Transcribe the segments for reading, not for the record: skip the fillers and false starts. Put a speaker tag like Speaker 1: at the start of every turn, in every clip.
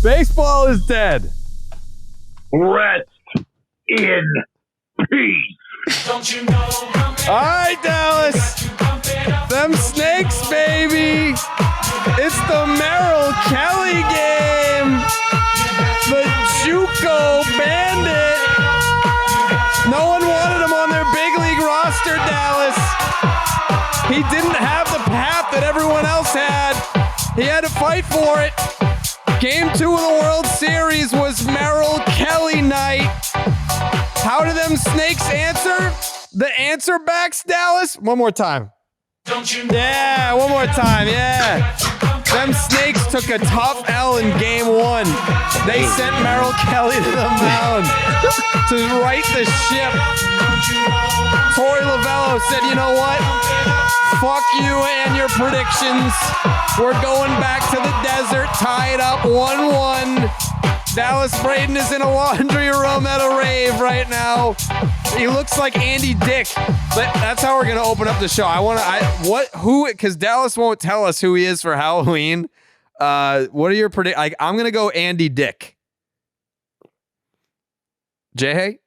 Speaker 1: Baseball is dead.
Speaker 2: Rest in peace.
Speaker 3: Don't you know?
Speaker 1: All right, Dallas. Them Snakes, baby. It's the Merrill Kelly game. The JUCO Bandit. No one wanted him on their big league roster, Dallas. He didn't have the path that everyone else had. He had to fight for it. Game 2 of the World Series was Merrill Kelly night. How did them Snakes answer? The answer backs, Dallas? One more time. Yeah, one more time, yeah. Them Snakes took a tough L in game 1. They sent Merrill Kelly to the mound to right the ship. Torey Lovello said, you know what? Fuck you and your predictions. We're going back to the desert, tied up 1-1. Dallas Braden is in a laundry room at a rave right now. He looks like Andy Dick, but that's how we're gonna open up the show. Because Dallas won't tell us who he is for Halloween. What are your predictions? I'm gonna go Andy Dick. Jay?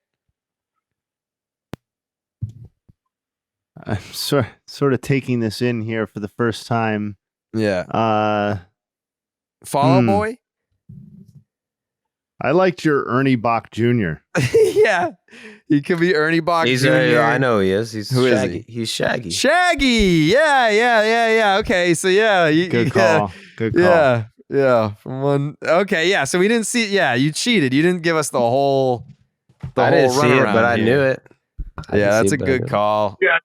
Speaker 4: I'm sort of taking this in here for the first time.
Speaker 1: Yeah. Follow Boy?
Speaker 4: I liked your Ernie Bach Jr.
Speaker 1: Yeah. He could be Ernie Bach Jr.
Speaker 5: I know he is.
Speaker 1: Who
Speaker 5: Shaggy.
Speaker 1: is he?
Speaker 5: He's Shaggy.
Speaker 1: Shaggy. Yeah. Okay. So yeah.
Speaker 4: Good call. Good call.
Speaker 1: Yeah. From one. Okay. Yeah. So we didn't see. Yeah. You cheated. You didn't give us the whole.
Speaker 5: I didn't see it, but I knew it.
Speaker 1: Yeah. That's a good call.
Speaker 2: Yeah.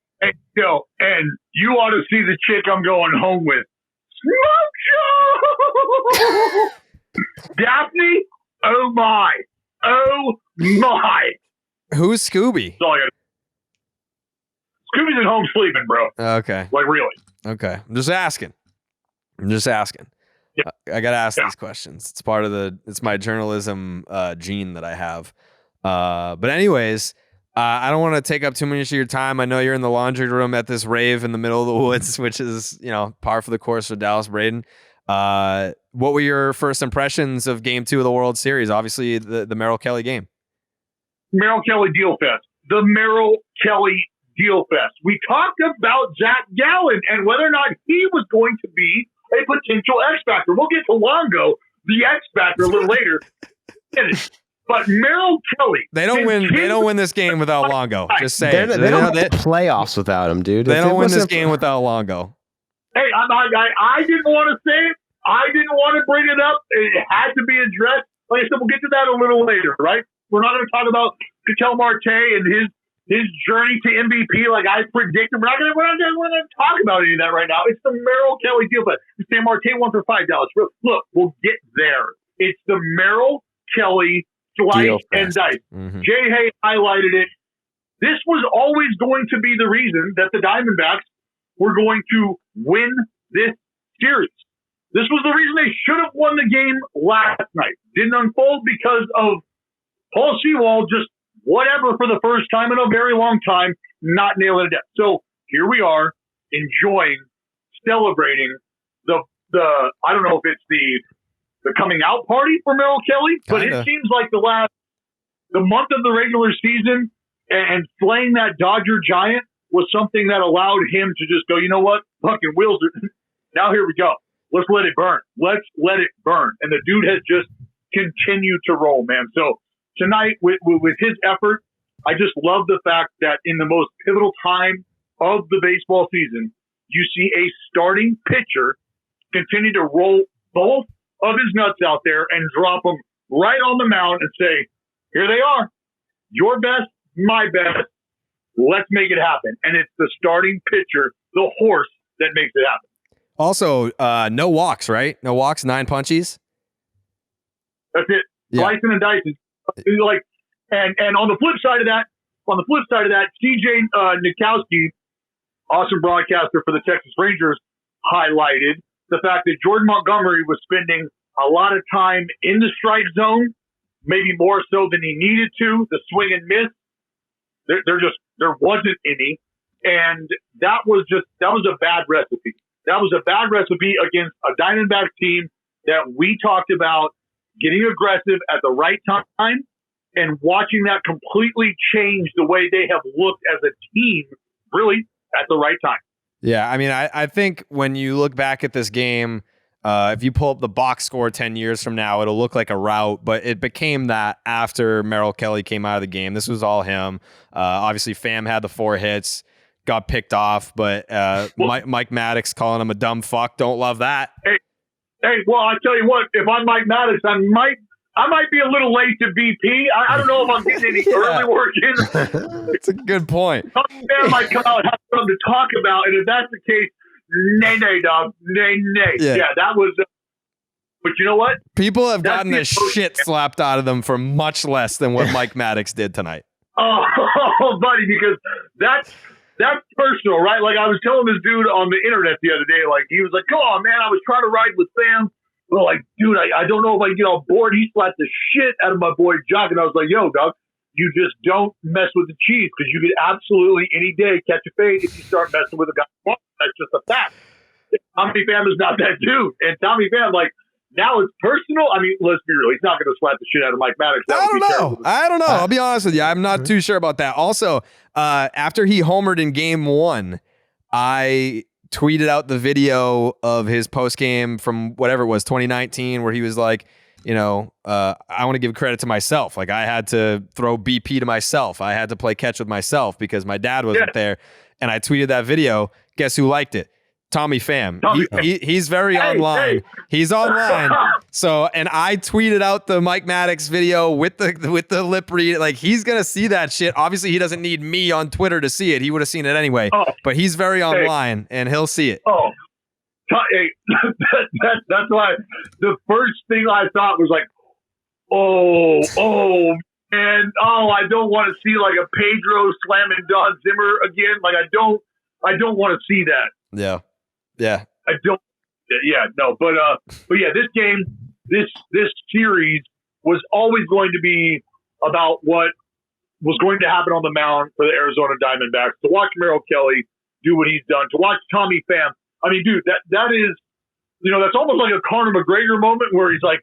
Speaker 2: And you ought to see the chick I'm going home with. Smoke show! Daphne? Oh my.
Speaker 1: Who's Scooby?
Speaker 2: Scooby's at home sleeping, bro.
Speaker 1: Okay.
Speaker 2: Like, really.
Speaker 1: Okay. I'm just asking.
Speaker 2: Yeah.
Speaker 1: I got to ask these questions. It's part of it's my journalism gene that I have. But anyways, I don't want to take up too much of your time. I know you're in the laundry room at this rave in the middle of the woods, which is, par for the course for Dallas Braden. What were your first impressions of Game 2 of the World Series? Obviously, the Merrill Kelly game.
Speaker 2: Merrill Kelly Deal Fest. The Merrill Kelly Deal Fest. We talked about Zach Gallen and whether or not he was going to be a potential X Factor. We'll get to Longo, the X Factor, a little later. But Merrill Kelly.
Speaker 1: They don't win this game without Longo. Just saying.
Speaker 5: They don't make playoffs without him, dude.
Speaker 1: They don't win this game without Longo.
Speaker 2: Hey, I didn't want to say it. I didn't want to bring it up. It had to be addressed. Like I said, we'll get to that a little later, right? We're not going to talk about Ketel Marte and his journey to MVP like I predicted. We're not going to talk about any of that right now. It's the Merrill Kelly deal. But Sam Marte 1 for $5. Look, we'll get there. It's the Merrill Kelly slice and dice.
Speaker 1: Mm-hmm.
Speaker 2: Jay Hay highlighted it. This was always going to be the reason that the Diamondbacks were going to win this series. This was the reason they should have won the game last night. Didn't unfold because of Paul Sewald just whatever for the first time in a very long time, not nailing it down. So here we are enjoying, celebrating the I don't know if it's the coming out party for Merrill Kelly, but it seems like the month of the regular season and slaying that Dodger giant was something that allowed him to just go, you know what? Fucking wheels are now here we go. Let's let it burn. Let's let it burn. And the dude has just continued to roll, man. So tonight with his effort, I just love the fact that in the most pivotal time of the baseball season, you see a starting pitcher continue to roll both of his nuts out there and drop them right on the mound and say, here they are. Your best, my best. Let's make it happen. And it's the starting pitcher, the horse, that makes it happen.
Speaker 1: Also, no walks, right? No walks, 9 punchies.
Speaker 2: That's it.
Speaker 1: Yeah.
Speaker 2: Slicing and dicing. Like, and on the flip side of that, CJ Nikowski, awesome broadcaster for the Texas Rangers, highlighted the fact that Jordan Montgomery was spending a lot of time in the strike zone, maybe more so than he needed to. The swing and miss, there wasn't any, and that was a bad recipe. That was a bad recipe against a Diamondback team that we talked about getting aggressive at the right time and watching that completely change the way they have looked as a team, really, at the right time.
Speaker 1: Yeah, I mean, I think when you look back at this game, if you pull up the box score 10 years from now, it'll look like a rout, but it became that after Merrill Kelly came out of the game. This was all him. Obviously, Pham had the 4 hits, got picked off, but Mike Maddox calling him a dumb fuck. Don't love that.
Speaker 2: Hey, well, I tell you what, if I'm Mike Maddox, I might be a little late to BP. I don't know if I'm getting any early work in.
Speaker 1: That's a good point.
Speaker 2: I might come out and have something to talk about, and if that's the case, nay, dog. Nay. Yeah, that was... but you know what? People have
Speaker 1: gotten the shit slapped out of them for much less than what Mike Maddox did tonight.
Speaker 2: Oh, buddy, because that's personal, right? Like I was telling this dude on the internet the other day, like he was like, "Come on, man, I was trying to ride with Pham." Well, like, dude, I don't know if I can get on board. He slapped the shit out of my boy Jock, and I was like, "Yo, dog, you just don't mess with the Chiefs because you could absolutely any day catch a fade if you start messing with a guy. That's just a fact." Tommy Pham is not that dude, and Tommy Pham, like. Now it's personal. I mean, let's be real. He's not going to slap the shit out of Mike Maddox.
Speaker 1: I don't know. I'll be honest with you. I'm not too sure about that. Also, after he homered in game 1, I tweeted out the video of his post game from whatever it was, 2019, where he was like, I want to give credit to myself. Like I had to throw BP to myself. I had to play catch with myself because my dad wasn't there. And I tweeted that video. Guess who liked it? Tommy Pham. He's very online. He's online. So, and I tweeted out the Mike Maddox video with the lip read. Like he's gonna see that shit. Obviously, he doesn't need me on Twitter to see it. He would have seen it anyway. But he's very online, and he'll see it.
Speaker 2: Hey, that's why the first thing I thought was like, and I don't want to see like a Pedro slamming Don Zimmer again. Like I don't want to see that.
Speaker 1: Yeah.
Speaker 2: I don't. Yeah, no, but yeah, this game, this series was always going to be about what was going to happen on the mound for the Arizona Diamondbacks. To watch Merrill Kelly do what he's done, to watch Tommy Pham. I mean, dude, that is, that's almost like a Conor McGregor moment where he's like,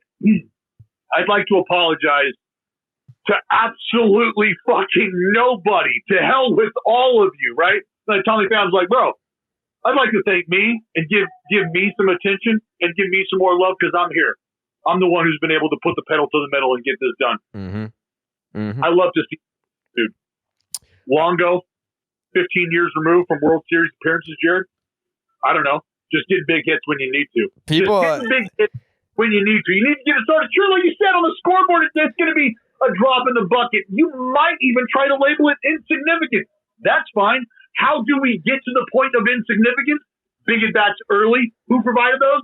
Speaker 2: I'd like to apologize to absolutely fucking nobody. To hell with all of you, right? Like Tommy Pham's like, bro, I'd like to thank me and give me some attention and give me some more love because I'm here. I'm the one who's been able to put the pedal to the metal and get this done. I love to see, dude. Longo, 15 years removed from World Series appearances, Jared. I don't know. Just getting big hits when you need to. Just getting big hits when you need to. You need to get it started. Sure, like you said on the scoreboard, it's going to be a drop in the bucket. You might even try to label it insignificant. That's fine. How do we get to the point of insignificance? Big at bats early. Who provided those?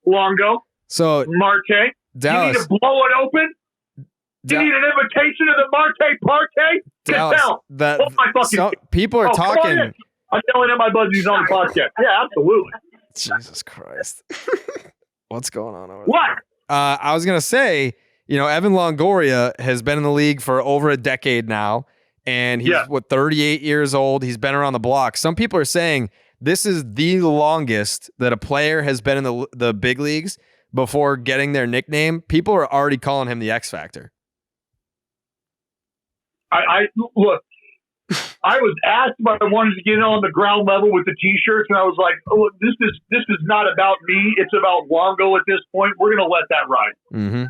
Speaker 2: Longo.
Speaker 1: So
Speaker 2: Marte.
Speaker 1: Dallas.
Speaker 2: You need to blow it open. You need an invitation to the Marte Party.
Speaker 1: Dallas. People are talking.
Speaker 2: I'm yelling at my buddies on the podcast. Yeah, absolutely.
Speaker 1: Jesus Christ. What's going on over there?
Speaker 2: What?
Speaker 1: I was gonna say, Evan Longoria has been in the league for over a decade now. And he's 38 years old. He's been around the block. Some people are saying this is the longest that a player has been in the big leagues before getting their nickname. People are already calling him the X Factor.
Speaker 2: I look. I was asked if I wanted to get on the ground level with the T-shirts, and I was like, "Oh, this is not about me. It's about Longo at this point. We're going to let that ride."
Speaker 1: Mm-hmm.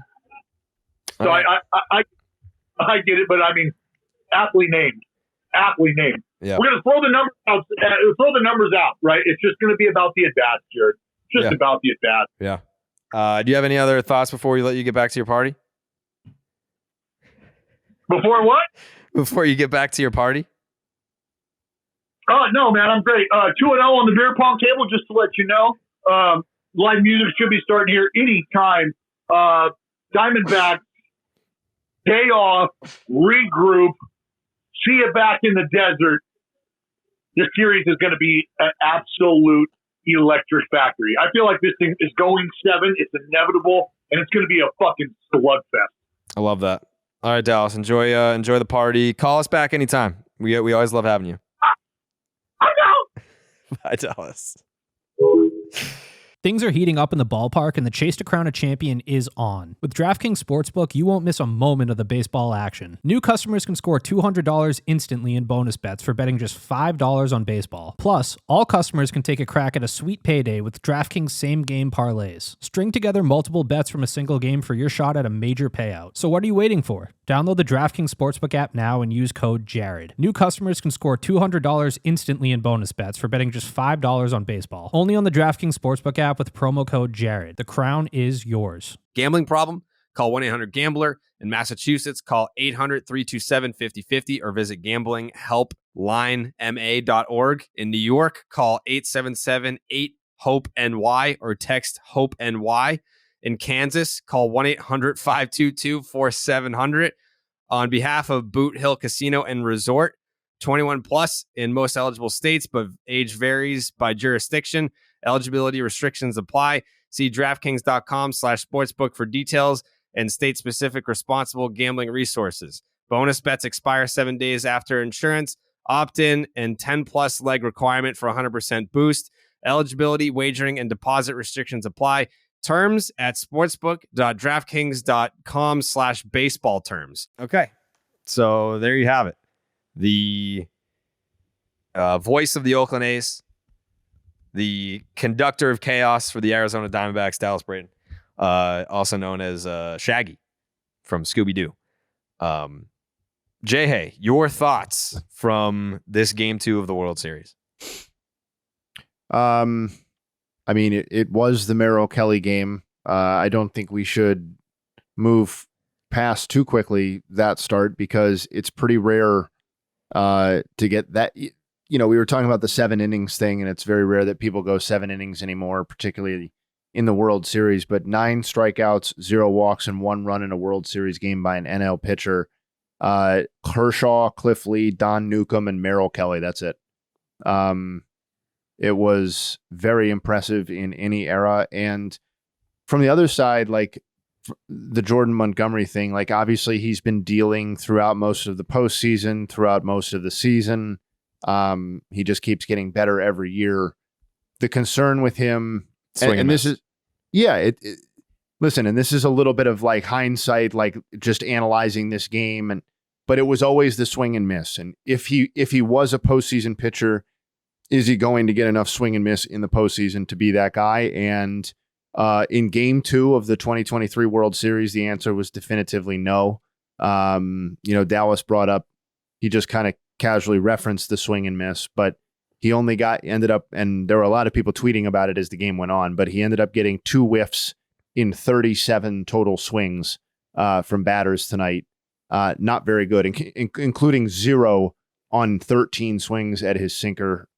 Speaker 2: So I get it, but I mean. Aptly named. Yeah. We're going to throw the numbers out, right? It's just going to be about the at-bats, Jared. Just about the at-bats.
Speaker 1: Yeah. Do you have any other thoughts before we let you get back to your party?
Speaker 2: Before what?
Speaker 1: Before you get back to your party?
Speaker 2: Oh, no, man. I'm great. 2-0 on the beer pong table, just to let you know. Live music should be starting here anytime. Diamondbacks, day off, regroup, see you back in the desert. This series is going to be an absolute electric factory. I feel like this thing is going 7. It's inevitable, and it's going to be a fucking slugfest.
Speaker 1: I love that. All right, Dallas, enjoy the party. Call us back anytime. We always love having you.
Speaker 2: I know.
Speaker 1: Bye, Dallas.
Speaker 3: Things are heating up in the ballpark, and the chase to crown a champion is on. With DraftKings Sportsbook, you won't miss a moment of the baseball action. New customers can score $200 instantly in bonus bets for betting just $5 on baseball. Plus, all customers can take a crack at a sweet payday with DraftKings same-game parlays. String together multiple bets from a single game for your shot at a major payout. So what are you waiting for? Download the DraftKings Sportsbook app now and use code JARED. New customers can score $200 instantly in bonus bets for betting just $5 on baseball. Only on the DraftKings Sportsbook app with promo code JARED. The crown is yours.
Speaker 1: Gambling problem? Call 1-800-GAMBLER. In Massachusetts, call 800-327-5050 or visit gamblinghelplinema.org. In New York, call 877-8-HOPE-NY or text HOPE-NY. In Kansas, call 1-800-522-4700. On behalf of Boot Hill Casino and Resort, 21 plus in most eligible states, but age varies by jurisdiction. Eligibility restrictions apply. See DraftKings.com/sportsbook for details and state-specific responsible gambling resources. Bonus bets expire 7 days after insurance. Opt-in and 10-plus leg requirement for 100% boost. Eligibility, wagering, and deposit restrictions apply. Terms at sportsbook.draftkings.com/baseball terms. Okay, so there you have it. The voice of the Oakland A's, the conductor of chaos for the Arizona Diamondbacks, Dallas Braden, also known as Shaggy from Scooby-Doo. Jay, your thoughts from this Game 2 of the World Series?
Speaker 4: I mean, it was the Merrill Kelly game. I don't think we should move past too quickly that start because it's pretty rare to get that. You know, we were talking about the 7 innings thing, and it's very rare that people go 7 innings anymore, particularly in the World Series. But 9 strikeouts, 0 walks, and 1 run in a World Series game by an NL pitcher. Kershaw, Cliff Lee, Don Newcomb, and Merrill Kelly. That's it. It was very impressive in any era. And from the other side, like the Jordan Montgomery thing, like obviously he's been dealing throughout most of the postseason, throughout most of the season. He just keeps getting better every year. The concern with him, and this is, listen, and this is a little bit of like hindsight, like just analyzing this game, but it was always the swing and miss. And if he was a postseason pitcher, is he going to get enough swing and miss in the postseason to be that guy? And in Game 2 of the 2023 World Series, the answer was definitively no. Dallas brought up, he just kind of casually referenced the swing and miss, but he only ended up, and there were a lot of people tweeting about it as the game went on, but he ended up getting 2 whiffs in 37 total swings from batters tonight. Not very good, including 0 on 13 swings at his sinker.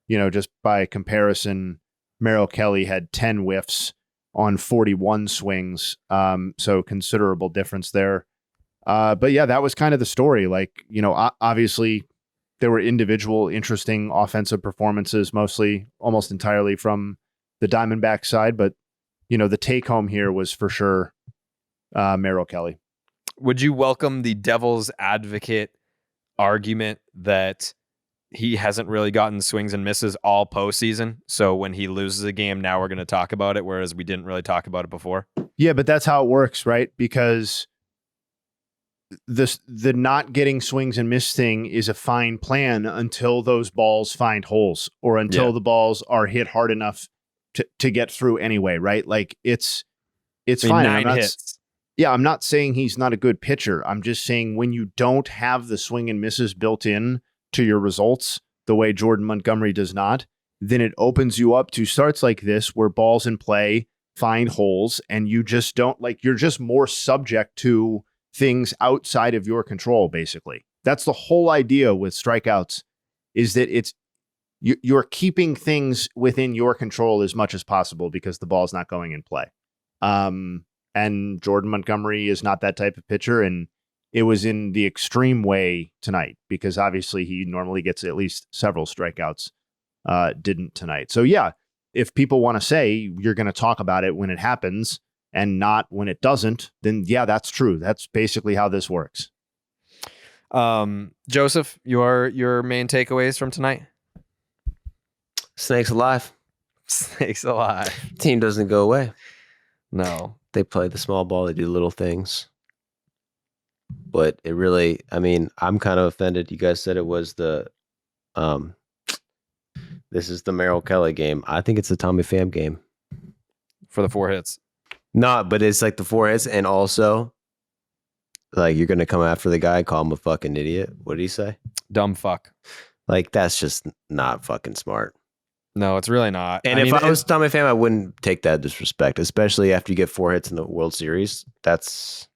Speaker 4: Just by comparison, Merrill Kelly had 10 whiffs on 41 swings. So considerable difference there. But yeah, that was kind of the story. Like, obviously there were individual interesting offensive performances, mostly almost entirely from the Diamondback side. But, the take home here was for sure Merrill Kelly.
Speaker 1: Would you welcome the devil's advocate argument that he hasn't really gotten swings and misses all postseason? So when he loses a game, now we're going to talk about it, whereas we didn't really talk about it before. Yeah,
Speaker 4: but that's how it works, right? Because the not getting swings and miss thing is a fine plan until those balls find holes or until the balls are hit hard enough to get through anyway, right? Like it's fine.
Speaker 1: 9 hits.
Speaker 4: Yeah, I'm not saying he's not a good pitcher. I'm just saying when you don't have the swing and misses built in to your results the way Jordan Montgomery does not, then it opens you up to starts like this where balls in play find holes and you just don't, like, you're just more subject to things outside of your control, basically. That's the whole idea with strikeouts, is that you're keeping things within your control as much as possible because the ball's not going in play. And Jordan Montgomery is not that type of pitcher, and it was in the extreme way tonight because obviously he normally gets at least several strikeouts. Didn't tonight. So yeah, if people want to say you're going to talk about it when it happens and not when it doesn't, then yeah, that's true. That's basically how this works.
Speaker 1: Joseph, your main takeaways from tonight?
Speaker 5: Snakes alive.
Speaker 1: Snakes alive.
Speaker 5: Team doesn't go away.
Speaker 1: No.
Speaker 5: They play the small ball. They do little things. But it really, I mean, I'm kind of offended. You guys said it was the, this is the Merrill Kelly game. I think it's the Tommy Pham game.
Speaker 1: For the 4 hits.
Speaker 5: No, but it's like the 4 hits, and also, like, you're going to come after the guy, call him a fucking idiot. What did he say?
Speaker 1: Dumb fuck.
Speaker 5: Like, that's just not fucking smart.
Speaker 1: No, it's really not.
Speaker 5: And if I was Tommy Pham, I wouldn't take that disrespect, especially after you get 4 hits in the World Series. That's...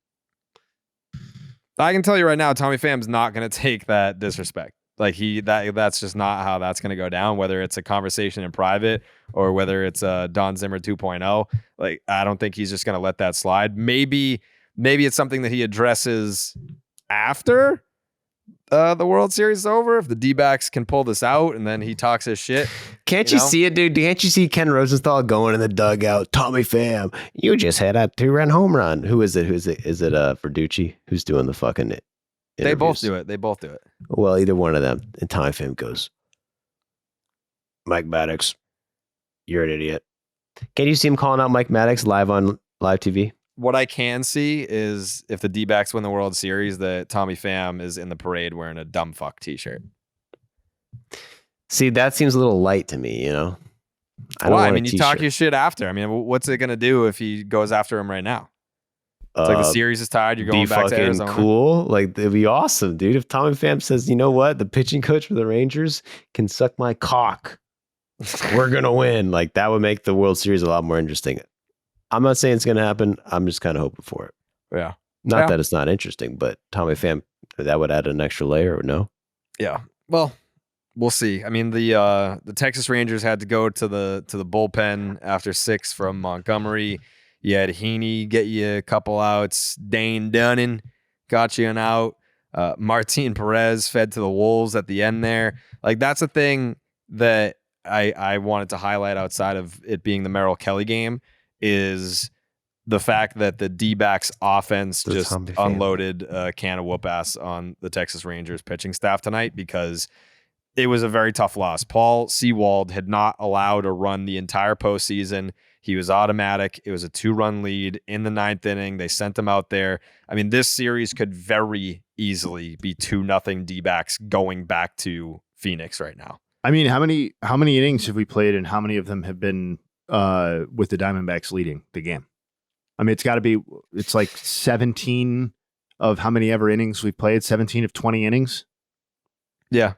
Speaker 1: I can tell you right now, Tommy Pham's not going to take that disrespect. Like that's just not how that's going to go down, whether it's a conversation in private or whether it's Don Zimmer 2.0. Like, I don't think he's just going to let that slide. Maybe it's something that he addresses after the World Series is over. If the D-backs can pull this out and then he talks his shit.
Speaker 5: Can't you see it, dude? Can't you see Ken Rosenthal going in the dugout? Tommy Pham, you just had a 2-run home run. Who is it? Is it Verducci? Who's doing the fucking interviews?
Speaker 1: They both do it.
Speaker 5: Well, either one of them. And Tommy Pham goes, Mike Maddox, you're an idiot. Can you see him calling out Mike Maddox live on live TV?
Speaker 1: What I can see is if the D-backs win the World Series, that Tommy Pham is in the parade wearing a dumb fuck t-shirt.
Speaker 5: See, that seems a little light to me, you know?
Speaker 1: Why? I mean, you talk your shit after. I mean, what's it going to do if he goes after him right now? It's like the series is tied. You're going back to Arizona.
Speaker 5: Cool. Like, it'd be awesome, dude. If Tommy Pham says, you know what? The pitching coach for the Rangers can suck my cock. We're going to win. Like, that would make the World Series a lot more interesting. I'm not saying it's going to happen. I'm just kind of hoping for it.
Speaker 1: Yeah.
Speaker 5: Not that it's not interesting, but Tommy Pham, that would add an extra layer, or no?
Speaker 1: Yeah. Well, we'll see. I mean, the Texas Rangers had to go to the bullpen after 6 from Montgomery. You had Heaney get you a couple outs. Dane Dunning got you an out. Martin Perez fed to the Wolves at the end there. Like, that's a thing that I wanted to highlight outside of it being the Merrill Kelly game, is the fact that the D-backs offense just unloaded a can of whoop ass on the Texas Rangers pitching staff tonight, because it was a very tough loss. Paul Sewald had not allowed a run the entire postseason. He was automatic. It was a 2-run lead in the 9th inning. They sent him out there. I mean, this series could very easily be 2-0 D-backs going back to Phoenix right now.
Speaker 4: I mean, how many innings have we played, and how many of them have been with the Diamondbacks leading the game? I mean, it's like 17 of how many ever innings we've played, 17 of 20 innings.
Speaker 1: Yeah.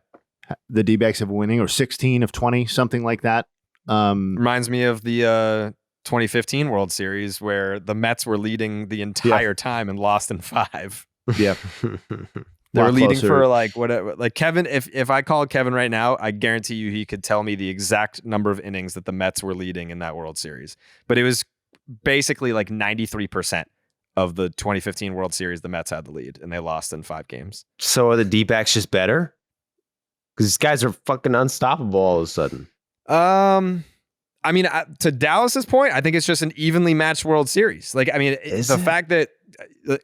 Speaker 4: The D-backs have a winning, or 16 of 20, something like that.
Speaker 1: Reminds me of the 2015 World Series, where the Mets were leading the entire time and lost in 5.
Speaker 4: Yeah.
Speaker 1: They were leading for whatever. Like Kevin, if I called Kevin right now, I guarantee you he could tell me the exact number of innings that the Mets were leading in that World Series. But it was basically like 93% of the 2015 World Series, the Mets had the lead, and they lost in 5 games.
Speaker 5: So are the D-backs just better? Because these guys are fucking unstoppable all of a sudden.
Speaker 1: I mean, to Dallas's point, I think it's just an evenly matched World Series. Like, I mean, fact that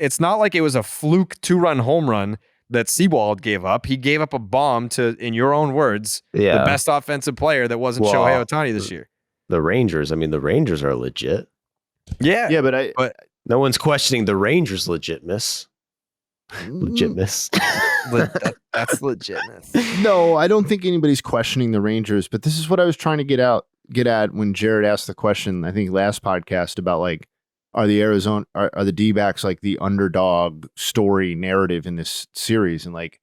Speaker 1: it's not like it was a fluke 2-run home run that Sewald gave up. He gave up a bomb to, in your own words, the best offensive player that wasn't Shohei Ohtani this year.
Speaker 5: The Rangers are legit.
Speaker 1: Yeah.
Speaker 4: Yeah, but
Speaker 5: no one's questioning the Rangers' legitness. Legitness.
Speaker 1: That's legitness.
Speaker 4: No, I don't think anybody's questioning the Rangers, but this is what I was trying to get at when Jared asked the question, I think last podcast, about like, are the D-backs like the underdog story narrative in this series? And like,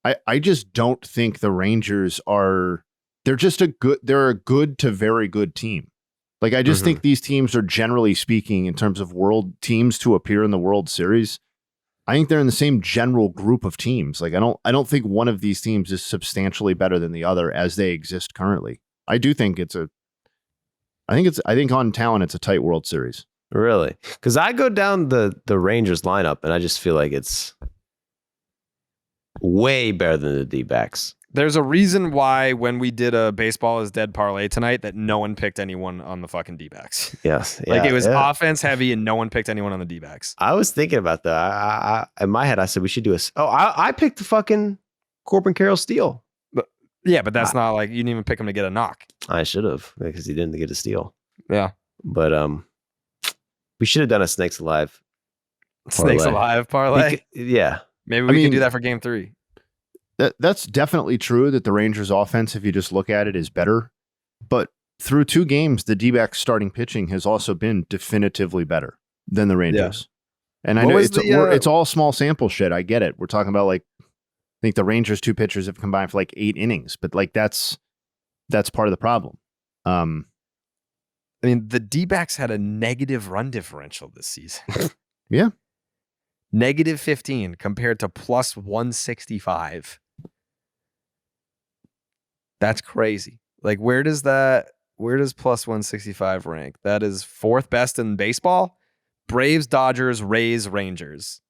Speaker 4: I just don't think the Rangers they're a good to very good team. Like, I just think these teams are, generally speaking, in terms of world teams to appear in the World Series, I think they're in the same general group of teams. Like, I don't think one of these teams is substantially better than the other as they exist currently. I do think I think on talent, it's a tight World Series.
Speaker 5: Really? Because I go down the Rangers lineup and I just feel like it's way better than the D-backs.
Speaker 1: There's a reason why when we did a baseball is dead parlay tonight that no one picked anyone on the fucking D-backs.
Speaker 5: Yes.
Speaker 1: Like, it was offense heavy and no one picked anyone on the D-backs.
Speaker 5: I was thinking about that. I in my head, I said we should do I picked the fucking Corbin Carroll steal.
Speaker 1: Yeah, but that's not like you didn't even pick him to get a knock.
Speaker 5: I should have, because he didn't get a steal.
Speaker 1: Yeah.
Speaker 5: But we should have done a Snakes Alive.
Speaker 1: Snakes Alive parlay.
Speaker 5: Yeah.
Speaker 1: Maybe we can do that for game 3.
Speaker 4: That's definitely true that the Rangers offense, if you just look at it, is better. But through 2 games, the D-backs starting pitching has also been definitively better than the Rangers. Yeah. And I know it's all small sample shit. I get it. We're talking about like, I think the Rangers 2 pitchers have combined for like 8 innings, but like that's part of the problem.
Speaker 1: I mean, the D-backs had a negative run differential this season.
Speaker 4: Yeah.
Speaker 1: Negative 15 compared to plus 165. That's crazy. Like, where does plus 165 rank? That is 4th best in baseball. Braves, Dodgers, Rays, Rangers.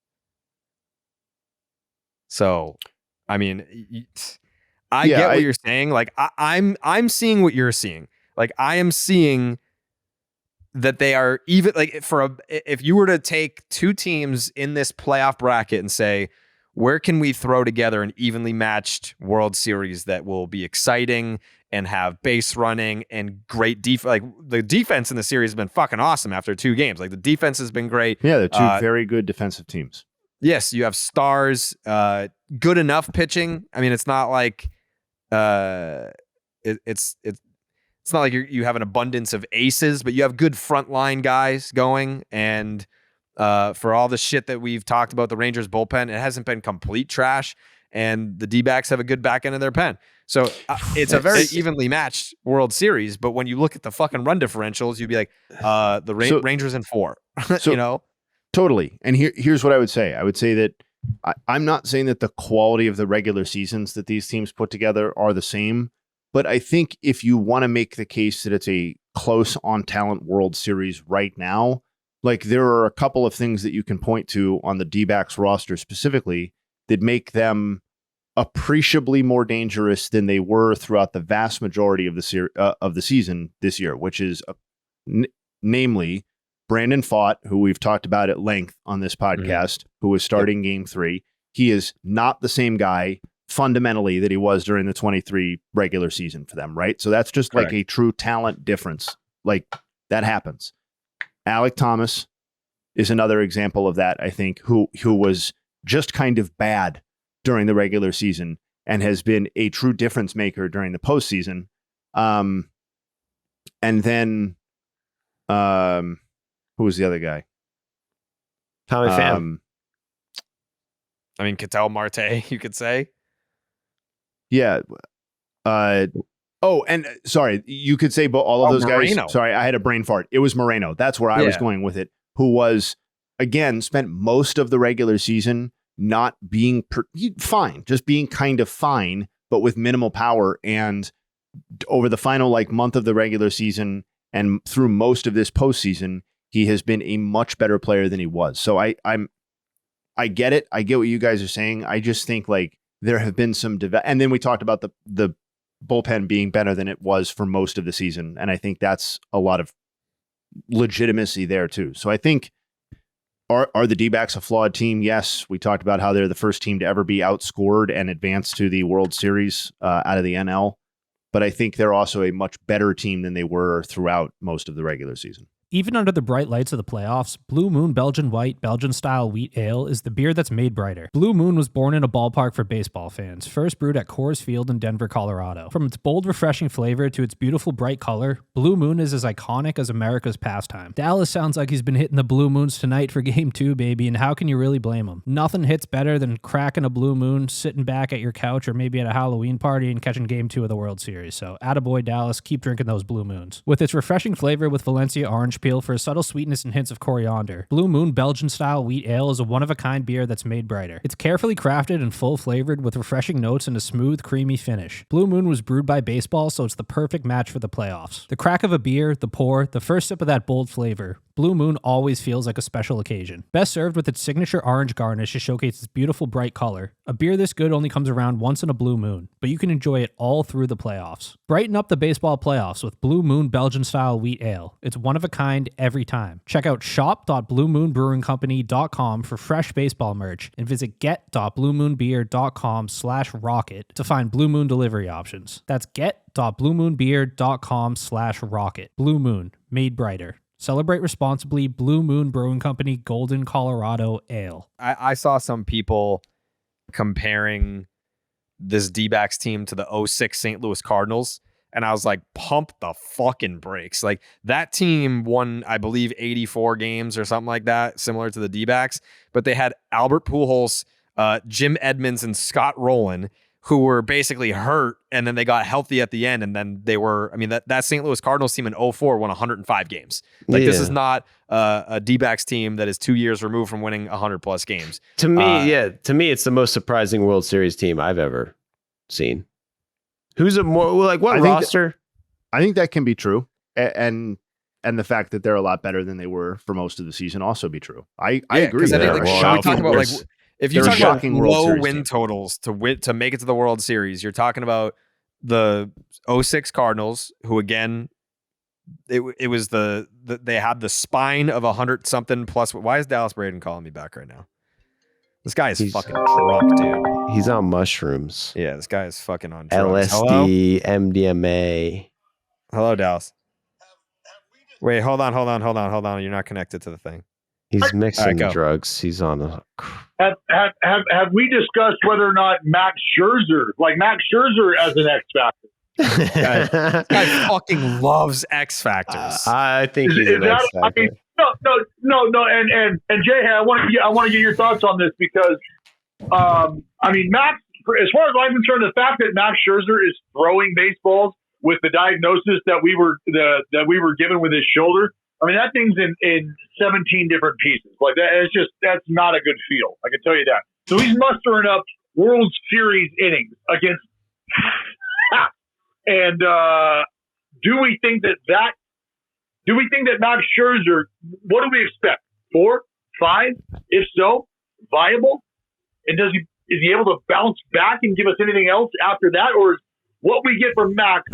Speaker 1: So, I mean, I get what you're saying. Like, I'm seeing what you're seeing. Like, I am seeing that they are even, like, if you were to take 2 teams in this playoff bracket and say, where can we throw together an evenly matched World Series that will be exciting and have base running and great defense? Like, the defense in the series has been fucking awesome after 2 games. Like, the defense has been great.
Speaker 4: Yeah, they're 2 very good defensive teams.
Speaker 1: Yes, you have stars, good enough pitching. I mean, it's not like it's not like you have an abundance of aces, but you have good frontline guys going. And for all the shit that we've talked about the Rangers bullpen, it hasn't been complete trash. And the D-backs have a good back end of their pen. So it's a very evenly matched World Series. But when you look at the fucking run differentials, you'd be like, Rangers in 4.
Speaker 4: So,
Speaker 1: you know?
Speaker 4: Totally. And here's what I would say. I would say that I'm not saying that the quality of the regular seasons that these teams put together are the same. But I think if you want to make the case that it's a close on talent World Series right now, like there are a couple of things that you can point to on the D-backs roster specifically that make them appreciably more dangerous than they were throughout the vast majority of the season this year, which is namely Brandon Pfaadt, who we've talked about at length on this podcast, who is starting game 3. He is not the same guy fundamentally that he was during the 23 regular season for them, right? So that's just like a true talent difference. Like, that happens. Alec Thomas is another example of that, I think, who was just kind of bad during the regular season and has been a true difference maker during the postseason. And then who was the other guy?
Speaker 5: Tommy Pham.
Speaker 1: I mean, Ketel Marte, you could say.
Speaker 4: Yeah. And sorry, you could say all of those
Speaker 2: Moreno.
Speaker 4: guys. Sorry, I had a brain fart. It was Moreno. That's where I was going with it. Who was, again, spent most of the regular season not being fine, just being kind of fine, but with minimal power. And over the final month of the regular season and through most of this postseason, he has been a much better player than he was. So I get it. I get what you guys are saying. I just think there have been some and then we talked about the bullpen being better than it was for most of the season. And I think that's a lot of legitimacy there too. So I think, are the D-backs a flawed team? Yes. We talked about how they're the first team to ever be outscored and advance to the World Series out of the NL. But I think they're also a much better team than they were throughout most of the regular season.
Speaker 3: Even under the bright lights of the playoffs, Blue Moon Belgian White, Belgian-style wheat ale is the beer that's made brighter. Blue Moon was born in a ballpark for baseball fans, first brewed at Coors Field in Denver, Colorado. From its bold, refreshing flavor to its beautiful, bright color, Blue Moon is as iconic as America's pastime. Dallas sounds like he's been hitting the Blue Moons tonight for Game 2, baby, and how can you really blame him? Nothing hits better than cracking a Blue Moon, sitting back at your couch or maybe at a Halloween party and catching Game 2 of the World Series. So, attaboy Dallas, keep drinking those Blue Moons. With its refreshing flavor with Valencia orange peel for a subtle sweetness and hints of coriander, Blue Moon Belgian-style wheat ale is a one-of-a-kind beer that's made brighter. It's carefully crafted and full-flavored with refreshing notes and a smooth, creamy finish. Blue Moon was brewed by baseball, so it's the perfect match for the playoffs. The crack of a beer, the pour, the first sip of that bold flavor. Blue Moon always feels like a special occasion. Best served with its signature orange garnish to showcase its beautiful bright color. A beer this good only comes around once in a blue moon, but you can enjoy it all through the playoffs. Brighten up the baseball playoffs with Blue Moon Belgian-style wheat ale. It's one of a kind every time. Check out shop.bluemoonbrewingcompany.com for fresh baseball merch and visit get.bluemoonbeer.com/rocket to find Blue Moon delivery options. That's get.bluemoonbeer.com/rocket. Blue Moon, made brighter. Celebrate responsibly. Blue Moon Brewing Company, Golden, Colorado Ale.
Speaker 1: I saw some people comparing this D-backs team to the 06 St. Louis Cardinals, and I was like, pump the fucking brakes. Like, that team won, I believe, 84 games or something like that, similar to the D-backs, but they had Albert Pujols, Jim Edmonds, and Scott Rowland, who were basically hurt, and then they got healthy at the end, and then they were, I mean, that St. Louis Cardinals team in 04 won 105 games. Like, this is not a D-backs team that is 2 years removed from winning 100-plus games.
Speaker 5: To me, it's the most surprising World Series team I've ever seen. Who's a more, like, what roster?
Speaker 4: I think that can be true. And the fact that they're a lot better than they were for most of the season also be true. I agree.
Speaker 1: Then, like,
Speaker 5: Well,
Speaker 1: talk about, like, if you talk about low win
Speaker 4: team.
Speaker 1: totals to make it to the World Series, you're talking about the 06 Cardinals, who again, it was they had the spine of 100-something plus. Why is Dallas Braden calling me back right now? This guy is fucking drunk, dude.
Speaker 5: He's on mushrooms.
Speaker 1: Yeah, this guy is fucking on drugs.
Speaker 5: LSD, MDMA.
Speaker 1: Hello, Dallas. Wait, hold on. You're not connected to the thing.
Speaker 5: He's mixing
Speaker 1: go.
Speaker 5: drugs. He's on a.
Speaker 2: Have we discussed whether or not Max Scherzer as an X factor?
Speaker 1: This guy fucking loves X Factors.
Speaker 5: I think he's an X factor.
Speaker 2: I mean, no, and Jay, I want to get your thoughts on this because, I mean, Max, as far as I'm concerned, the fact that Max Scherzer is throwing baseballs with the diagnosis that we were given with his shoulder, I mean, that thing's in 17 different pieces. Like that's not a good feel. I can tell you that. So he's mustering up World Series innings against, and do we think that Max Scherzer? What do we expect? 4, 5? If so, viable? And is he able to bounce back and give us anything else after that, or is what we get from Max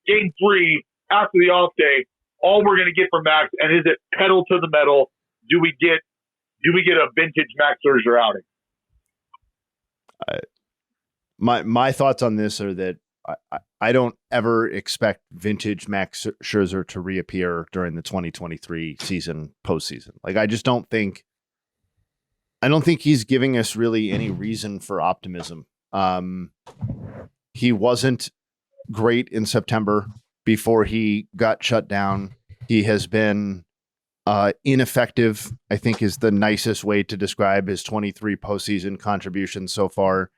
Speaker 2: Game 3 after the off day all we're going to get from Max? And is it pedal to the metal? Do we get a vintage Max Scherzer outing?
Speaker 4: My thoughts on this are that I don't ever expect vintage Max Scherzer to reappear during the 2023 season postseason. Like, I don't think he's giving us really any reason for optimism. He wasn't great in September before he got shut down. He has been ineffective, I think, is the nicest way to describe his 23 postseason contributions so far.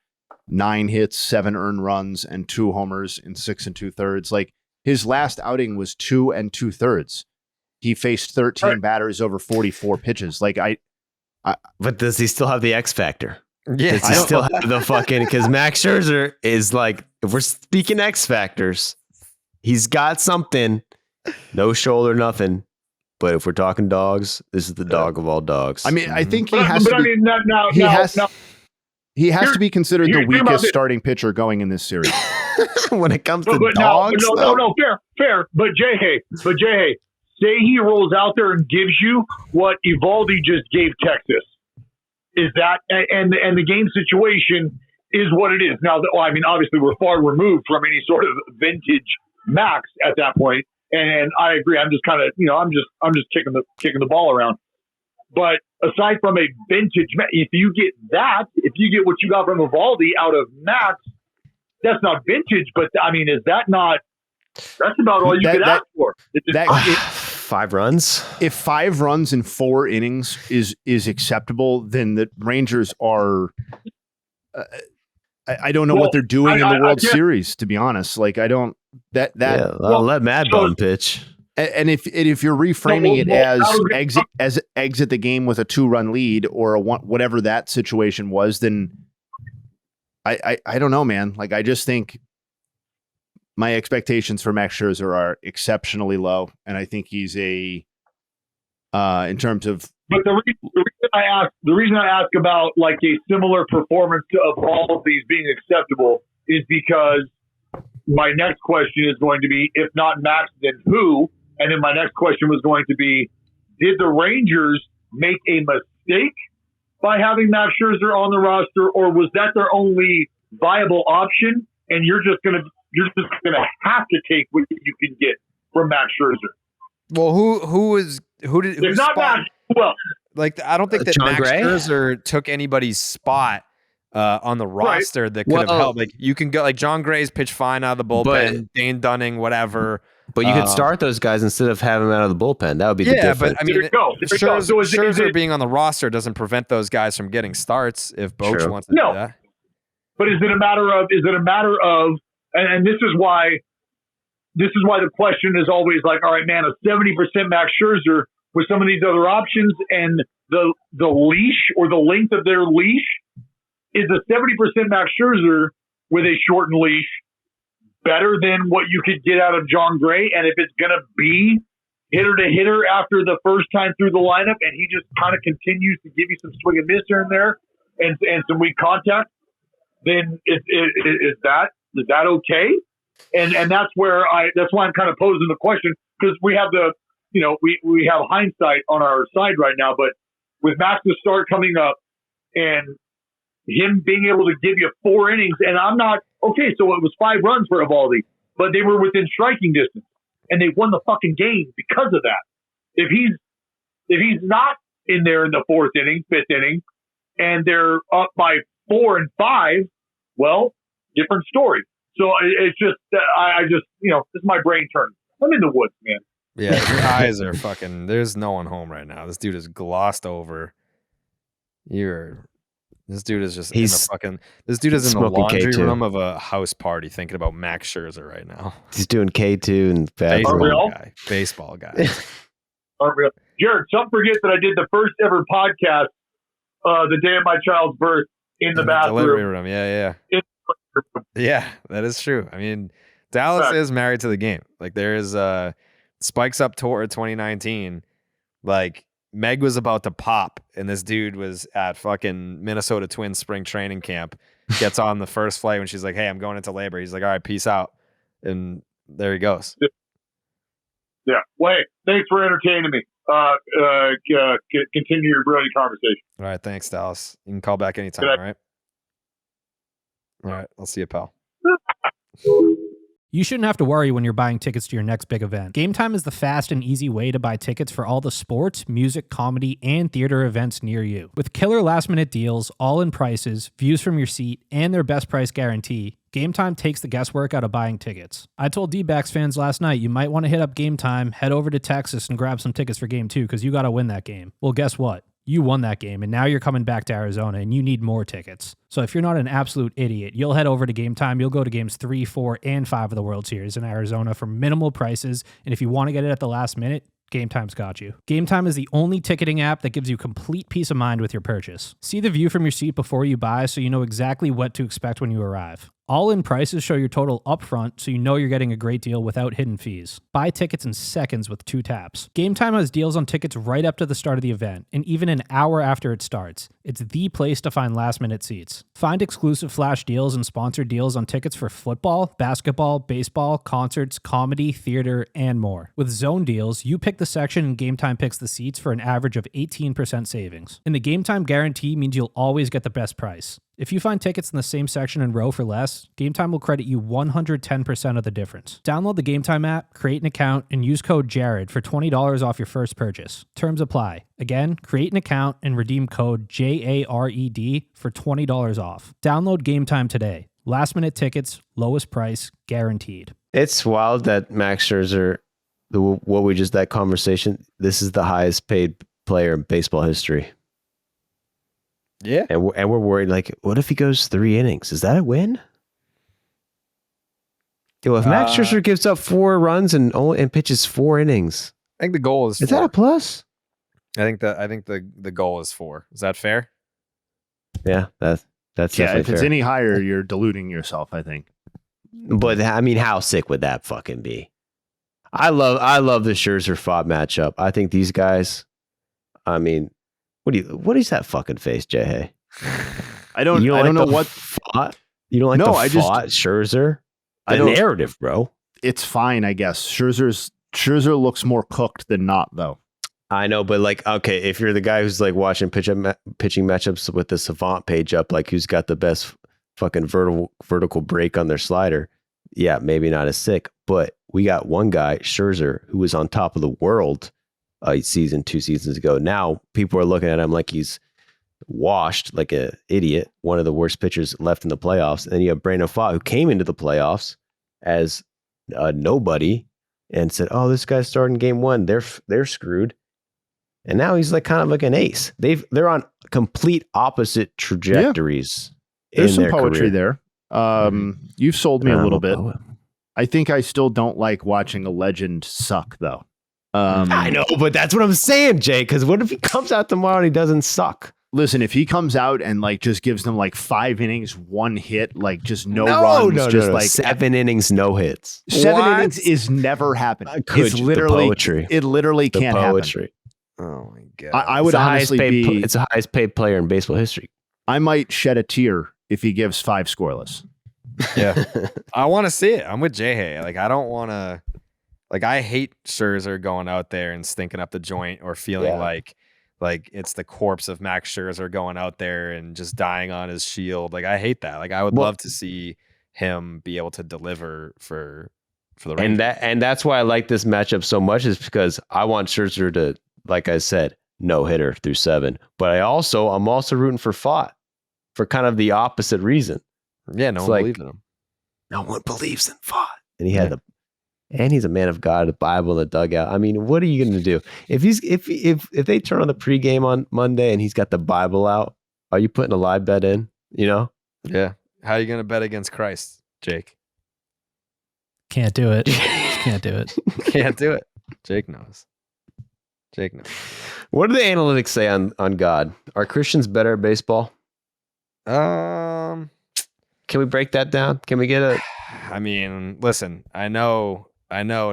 Speaker 4: 9 hits, 7 earned runs, and 2 homers in 6 2/3. Like, his last outing was 2 2/3. He faced 13 batters over 44 pitches. Like,
Speaker 5: But does he still have the X factor?
Speaker 1: Yeah,
Speaker 5: Does he still have the fucking? Because Max Scherzer is like, if we're speaking X factors, he's got something. No shoulder, nothing. But if we're talking dogs, this is the dog of all dogs.
Speaker 4: I mean, I think he has to be considered the weakest starting pitcher going in this series.
Speaker 5: When it comes to dogs,
Speaker 2: fair. But Jay, say he rolls out there and gives you what Evaldi just gave Texas. Is that and the game situation is what it is now? I mean, obviously we're far removed from any sort of vintage Max at that point, and I agree. I'm just kind of I'm just kicking the ball around. But aside from a vintage, if you get what you got from Evaldi out of Max, that's not vintage. But I mean, is that not? That's about all you could ask for.
Speaker 5: 5 runs.
Speaker 4: If 5 runs in 4 innings is acceptable, then the Rangers are. I don't know what they're doing in the World Series, to be honest. Like, I don't that.
Speaker 5: I'll let Mad Bum pitch.
Speaker 4: And if you're reframing it as exit the game with a 2-run lead or whatever that situation was, then I don't know, man. Like, I just think my expectations for Max Scherzer are exceptionally low, and I think he's a in terms of.
Speaker 2: But the reason I ask about like a similar performance of all of these being acceptable is because my next question is going to be, if not Max, then who? And then my next question was going to be, did the Rangers make a mistake by having Max Scherzer on the roster, or was that their only viable option? And you're just gonna have to take what you can get from Max Scherzer.
Speaker 1: Well, who did
Speaker 2: If not Max, well,
Speaker 1: like I don't think that
Speaker 5: John
Speaker 1: Max
Speaker 5: Gray?
Speaker 1: Scherzer took anybody's spot on the roster that could have helped. Like you can go like John Gray's pitched fine out of the bullpen, Dane Dunning, whatever.
Speaker 5: But you could start those guys instead of having them out of the bullpen. That would be the difference.
Speaker 1: But I mean,
Speaker 2: there you go.
Speaker 1: Scherzer being on the roster doesn't prevent those guys from getting starts if Boch wants to do that.
Speaker 2: But is it a matter of, and this is why the question is always like, all right, man, a 70% Max Scherzer with some of these other options and the leash or the length of their leash, is a 70% Max Scherzer with a shortened leash better than what you could get out of John Gray? And if it's going to be hitter to hitter after the first time through the lineup and he just kind of continues to give you some swing and miss here and there and some weak contact, then is that okay? And that's why I'm kind of posing the question, because we have we have hindsight on our side right now, but with Max's start coming up and him being able to give you 4 innings, and I'm not okay. So it was 5 runs for Evaldi, but they were within striking distance, and they won the fucking game because of that. If he's not in there in the 4th inning, 5th inning, and they're up by 4 and 5, well, different story. So it's just I just this is my brain turning. I'm in the woods, man.
Speaker 1: Yeah, your eyes are fucking. There's no one home right now. This dude is glossed over. This dude is just This dude is in the laundry
Speaker 5: K2.
Speaker 1: room of a house party thinking about Max Scherzer right now.
Speaker 5: He's doing K2 and
Speaker 1: Baseball guy.
Speaker 2: Unreal. Jared, don't forget that I did the first ever podcast the day of my child's birth in the bathroom.
Speaker 1: Delivery room. Yeah, that is true. I mean, Dallas is married to the game. Like there is Spikes Up Tour 2019. Like Meg was about to pop, and this dude was at fucking Minnesota Twins spring training camp. Gets on the first flight when she's like, "Hey, I'm going into labor." He's like, "All right, peace out," and there he goes.
Speaker 2: Yeah. Well, hey, thanks for entertaining me. Continue your brilliant conversation.
Speaker 1: All right, thanks, Dallas. You can call back anytime. All right. All right, I'll see you, pal.
Speaker 3: You shouldn't have to worry when you're buying tickets to your next big event. Game Time is the fast and easy way to buy tickets for all the sports, music, comedy, and theater events near you. With killer last-minute deals, all-in prices, views from your seat, and their best price guarantee, Game Time takes the guesswork out of buying tickets. I told DBacks fans last night you might want to hit up Game Time, head over to Texas, and grab some tickets for Game 2 because you got to win that game. Well, guess what? You won that game, and now you're coming back to Arizona, and you need more tickets. So if you're not an absolute idiot, you'll head over to Game Time. You'll go to games 3, 4, and 5 of the World Series in Arizona for minimal prices. And if you want to get it at the last minute, Game Time's got you. Game Time is the only ticketing app that gives you complete peace of mind with your purchase. See the view from your seat before you buy so you know exactly what to expect when you arrive. All-in prices show your total upfront so you know you're getting a great deal without hidden fees. Buy tickets in seconds with 2 taps. Game Time has deals on tickets right up to the start of the event and even an hour after it starts. It's the place to find last-minute seats. Find exclusive flash deals and sponsored deals on tickets for football, basketball, baseball, concerts, comedy, theater, and more. With zone deals, you pick the section and Game Time picks the seats for an average of 18% savings. And the Game Time guarantee means you'll always get the best price. If you find tickets in the same section and row for less, Game Time will credit you 110% of the difference. Download the Game Time app, create an account, and use code JARED for $20 off your first purchase. Terms apply. Again, create an account and redeem code JARED for $20 off. Download Game Time today. Last minute tickets, lowest price, guaranteed.
Speaker 5: It's wild that Max Scherzer, that conversation, this is the highest paid player in baseball history.
Speaker 1: Yeah.
Speaker 5: And we're worried, like, what if he goes 3 innings? Is that a win? If Max Scherzer gives up 4 runs and pitches 4 innings,
Speaker 1: I think the goal is 4.
Speaker 5: Is that a plus?
Speaker 1: I think the goal is 4. Is that fair?
Speaker 5: Yeah, that's definitely
Speaker 4: if it's
Speaker 5: fair.
Speaker 4: any higher, you're deluding yourself, I think.
Speaker 5: But I mean, how sick would that fucking be? I love the Scherzer Fob matchup. I think these guys I mean, what is that fucking face, Jay?
Speaker 4: I don't know what.
Speaker 5: Fought? You don't like Scherzer? The narrative, bro.
Speaker 4: It's fine, I guess. Scherzer looks more cooked than not, though.
Speaker 5: I know, but like, okay, if you're the guy who's like watching pitching matchups with the Savant page up, like who's got the best fucking vertical break on their slider, yeah, maybe not as sick. But we got one guy, Scherzer, who was on top of the world two seasons ago. Now people are looking at him like he's washed, like an idiot, one of the worst pitchers left in the playoffs. And then you have Brandon Pfaadt, who came into the playoffs as nobody and said, "Oh, this guy's starting game one. They're screwed." And now he's like kind of like an ace. They're on complete opposite trajectories.
Speaker 4: Yeah. There's some
Speaker 5: career.
Speaker 4: poetry there. You've sold me a little bit. I think I still don't like watching a legend suck, though.
Speaker 5: I know, but that's what I'm saying, Jay. Because what if he comes out tomorrow and he doesn't suck?
Speaker 4: Listen, if he comes out and like just gives them like 5 innings, 1 hit, like just no runs, like
Speaker 5: 7 innings, no hits.
Speaker 4: 7 innings is never happening. It's literally
Speaker 5: poetry.
Speaker 4: It literally can't happen.
Speaker 1: Oh my god!
Speaker 4: I would honestly be.
Speaker 5: It's the highest paid player in baseball history.
Speaker 4: I might shed a tear if he gives 5 scoreless.
Speaker 1: Yeah, I want to see it. I'm with Jay. Like I don't want to. Like I hate Scherzer going out there and stinking up the joint or feeling like it's the corpse of Max Scherzer going out there and just dying on his shield. Like I hate that. Like I would love to see him be able to deliver for the Rangers.
Speaker 5: And that's why I like this matchup so much, is because I want Scherzer to, like I said, no hitter through 7. But I'm also rooting for Pfaadt for kind of the opposite reason.
Speaker 1: Yeah, no one believes in him.
Speaker 5: No one believes in Pfaadt, and and he's a man of God, the Bible in the dugout. I mean, what are you going to do if they turn on the pregame on Monday and he's got the Bible out? Are you putting a live bet in? You know?
Speaker 1: Yeah. How are you going to bet against Christ, Jake?
Speaker 3: Can't do it. Can't do it.
Speaker 1: Can't do it. Jake knows.
Speaker 5: What do the analytics say on God? Are Christians better at baseball?
Speaker 1: Can
Speaker 5: we break that down? Can we get a?
Speaker 1: I mean, listen. I know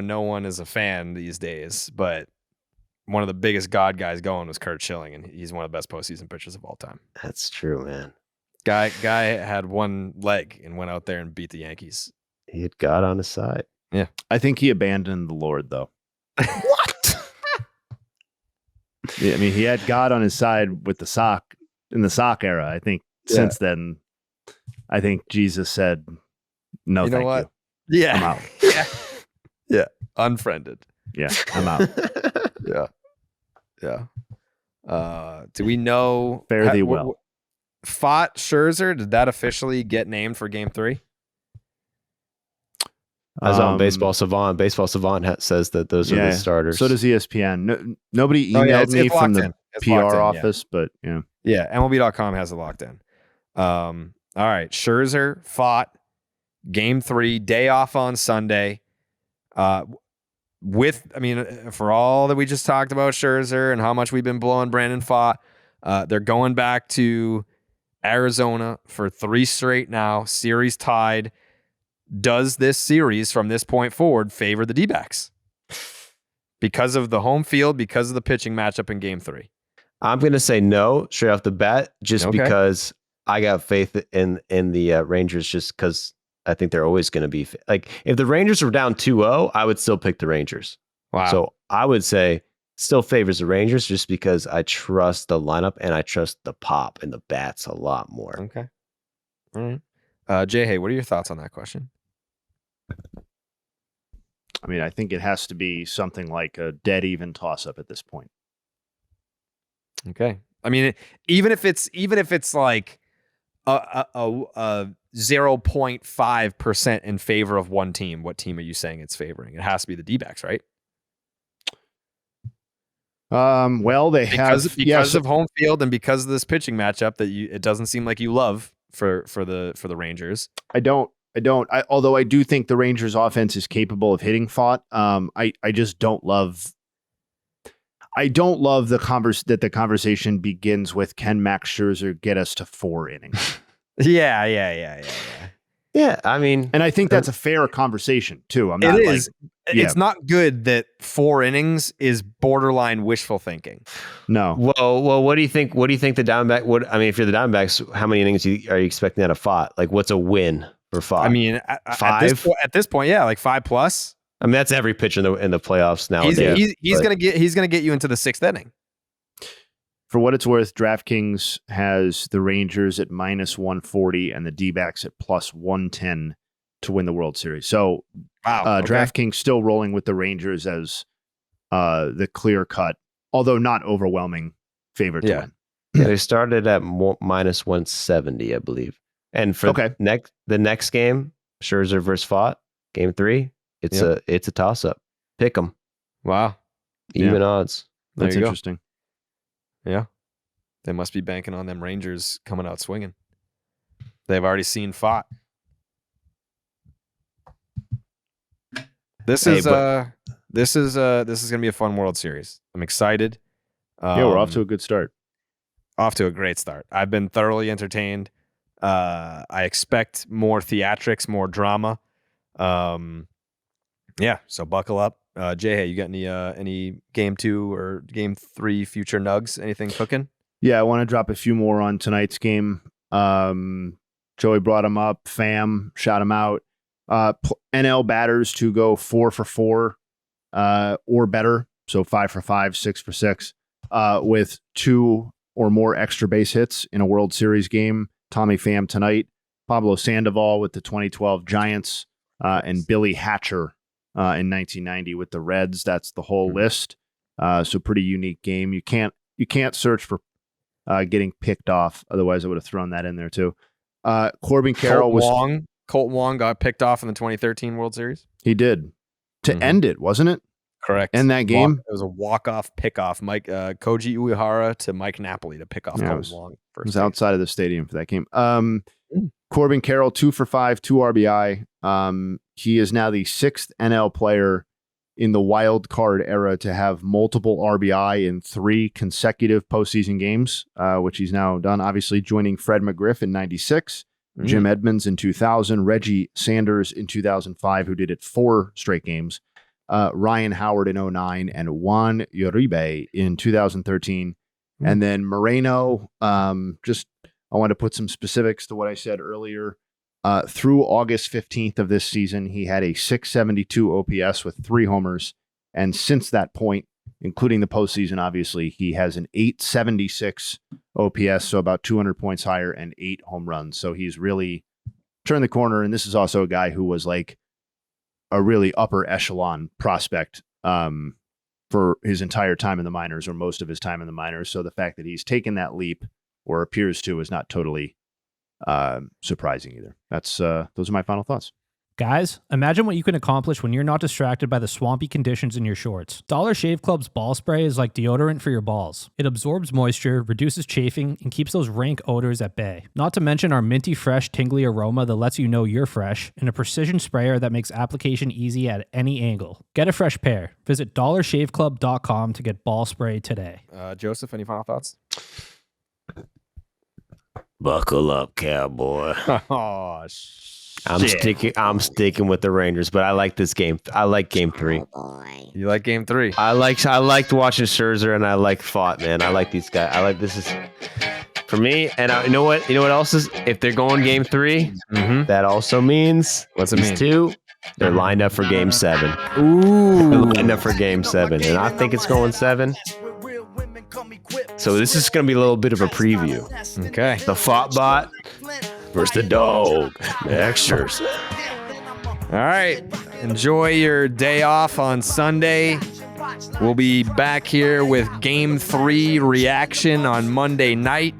Speaker 1: no one is a fan these days, but one of the biggest God guys going was Kurt Schilling, and he's one of the best postseason pitchers of all time.
Speaker 5: That's true, man.
Speaker 1: Guy had one leg and went out there and beat the Yankees.
Speaker 5: He had God on his side.
Speaker 1: Yeah,
Speaker 4: I think he abandoned the Lord, though.
Speaker 5: What?
Speaker 4: Yeah, I mean, he had God on his side with the sock in the sock era. I think since then, I think Jesus said, "No, thank you.
Speaker 1: Yeah,
Speaker 4: I'm out."
Speaker 1: Yeah, unfriended.
Speaker 4: Yeah, I'm out.
Speaker 1: Yeah. Do we know?
Speaker 4: Fare thee well.
Speaker 1: Pfaadt Scherzer, did that officially get named for Game 3?
Speaker 5: As on Baseball Savant. Baseball Savant says that those are the starters.
Speaker 4: So does ESPN. Nobody emailed me from the PR office, but yeah.
Speaker 1: Yeah, MLB.com has it locked in. All right, Scherzer, Pfaadt, Game 3, day off on Sunday. For all that we just talked about Scherzer and how much we've been blowing Brandon Pfaadt, they're going back to Arizona for 3 straight now, series tied. Does this series from this point forward favor the DBacks? Because of the home field, because of the pitching matchup in Game 3?
Speaker 5: I'm going to say no straight off the bat, just because I got faith in the Rangers, just because I think they're always going to be like, if the Rangers were down 2-0, I would still pick the Rangers.
Speaker 1: Wow.
Speaker 5: So I would say still favors the Rangers, just because I trust the lineup and I trust the pop and the bats a lot more.
Speaker 1: Okay. All right. Jay, what are your thoughts on that question?
Speaker 4: I mean, I think it has to be something like a dead even toss up at this point.
Speaker 1: Okay. I mean, even if it's like a 0.5% in favor of one team, what team are you saying it's favoring? It has to be the D-backs, right?
Speaker 4: Well, they
Speaker 1: because
Speaker 4: have
Speaker 1: of home field and because of this pitching matchup that it doesn't seem like you love for the Rangers.
Speaker 4: I don't. Although I do think the Rangers offense is capable of hitting Pfaadt. I just don't love. I don't love the conversation begins with, can Max Scherzer get us to 4 innings?
Speaker 1: Yeah.
Speaker 5: Yeah, I mean,
Speaker 4: And I think that's a fair conversation too. I'm
Speaker 1: It
Speaker 4: not
Speaker 1: is.
Speaker 4: like, yeah,
Speaker 1: It's not good that 4 innings is borderline wishful thinking.
Speaker 4: no.
Speaker 5: well, what do you think? What do you think the Diamondback? If you're the Diamondbacks, how many innings are you expecting out of Fott? Like, what's a win for Fott?
Speaker 1: I mean, at
Speaker 5: 5?
Speaker 1: this point, yeah, like 5+.
Speaker 5: I mean, that's every pitch in the playoffs nowadays.
Speaker 1: He's gonna get you into the 6th inning.
Speaker 4: For what it's worth, DraftKings has the Rangers at -140 and the D-backs at +110 to win the World Series. So
Speaker 1: Wow. Okay.
Speaker 4: DraftKings still rolling with the Rangers as the clear cut, although not overwhelming favorite to win.
Speaker 5: Yeah, they started at -170, I believe. And for the next game, Scherzer versus Fott, game 3, it's a toss up. Pick 'em.
Speaker 1: Wow.
Speaker 5: Even odds.
Speaker 4: That's
Speaker 1: There you go.
Speaker 4: interesting.
Speaker 1: Yeah. They must be banking on them Rangers coming out swinging. They've already seen Fott. This is going to be a fun World Series. I'm excited.
Speaker 4: Yeah, we're off to a good start.
Speaker 1: Off to a great start. I've been thoroughly entertained. I expect more theatrics, more drama. Yeah, so buckle up. Jay, hey, you got any game 2 or game 3 future nugs? Anything cooking?
Speaker 4: Yeah, I want to drop a few more on tonight's game. Joey brought him up. Fam, shout him out. NL batters to go 4 for 4 or better. So 5 for 5, 6 for 6 with 2 or more extra base hits in a World Series game. Tommy Pham tonight. Pablo Sandoval with the 2012 Giants and Billy Hatcher in 1990 with the Reds. That's the whole list. So pretty unique game. You can't search for getting picked off. Otherwise, I would have thrown that in there too. Corbin Carroll
Speaker 1: Colt Wong got picked off in the 2013 World Series.
Speaker 4: He did to end it, wasn't it?
Speaker 1: Correct.
Speaker 4: End that game.
Speaker 1: It was a walk-off pickoff. Koji Uehara to Mike Napoli to pick off Colt Wong.
Speaker 4: It was outside of the stadium for that game. Corbin Carroll, 2 for 5, 2 RBI. He is now the 6th NL player in the wild card era to have multiple RBI in 3 consecutive postseason games, which he's now done. Obviously, joining Fred McGriff in '96, Jim Edmonds in 2000, Reggie Sanders in 2005, who did it 4 straight games, Ryan Howard in 2009, and Juan Uribe in 2013. And then Moreno, I want to put some specifics to what I said earlier. Through August 15th of this season, he had a 672 OPS with 3 homers. And since that point, including the postseason, obviously, he has an 876 OPS, so about 200 points higher, and 8 home runs. So he's really turned the corner. And this is also a guy who was like a really upper echelon prospect for his entire time in the minors, or most of his time in the minors. So the fact that he's taken that leap, or appears to, is not totally surprising either. That's those are my final thoughts.
Speaker 3: Guys, imagine what you can accomplish when you're not distracted by the swampy conditions in your shorts. Dollar Shave Club's ball spray is like deodorant for your balls. It absorbs moisture, reduces chafing, and keeps those rank odors at bay. Not to mention our minty fresh, tingly aroma that lets you know you're fresh, and a precision sprayer that makes application easy at any angle. Get a fresh pair. Visit dollarshaveclub.com to get ball spray today.
Speaker 1: Joseph, any final thoughts?
Speaker 5: Buckle up, cowboy.
Speaker 1: Oh,
Speaker 5: I'm sticking with the Rangers, but I like this game. I like game 3.
Speaker 1: You like game 3?
Speaker 5: I liked watching Scherzer, and I like Fott, man. I like these guys. This is for me. And you know what else is? If they're going game 3, that also means
Speaker 1: what's it mean?
Speaker 5: 2. They're lined up for game 7.
Speaker 1: Ooh,
Speaker 5: they're lined up for game 7, and I think it's going 7. So this is going to be a little bit of a preview.
Speaker 1: Okay.
Speaker 5: The Fott bot versus the dog. Max Scherzer.
Speaker 1: All right. Enjoy your day off on Sunday. We'll be back here with Game 3 reaction on Monday night.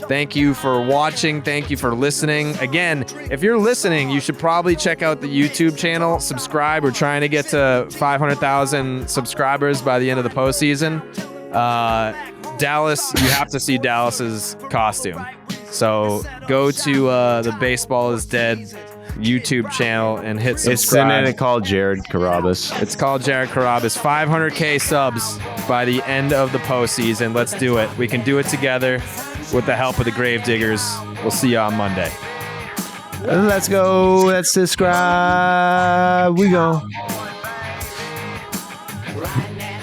Speaker 1: Thank you for watching. Thank you for listening. Again, if you're listening, you should probably check out the YouTube channel. Subscribe. We're trying to get to 500,000 subscribers by the end of the postseason. Dallas, you have to see Dallas's costume. So go to the Baseball is Dead YouTube channel and hit subscribe.
Speaker 5: It's called Jared Carabas.
Speaker 1: It's called Jared Carabas. 500K subs by the end of the postseason. Let's do it. We can do it together with the help of the Gravediggers. We'll see you on Monday.
Speaker 5: Let's go. Let's subscribe. We go.
Speaker 6: Right now.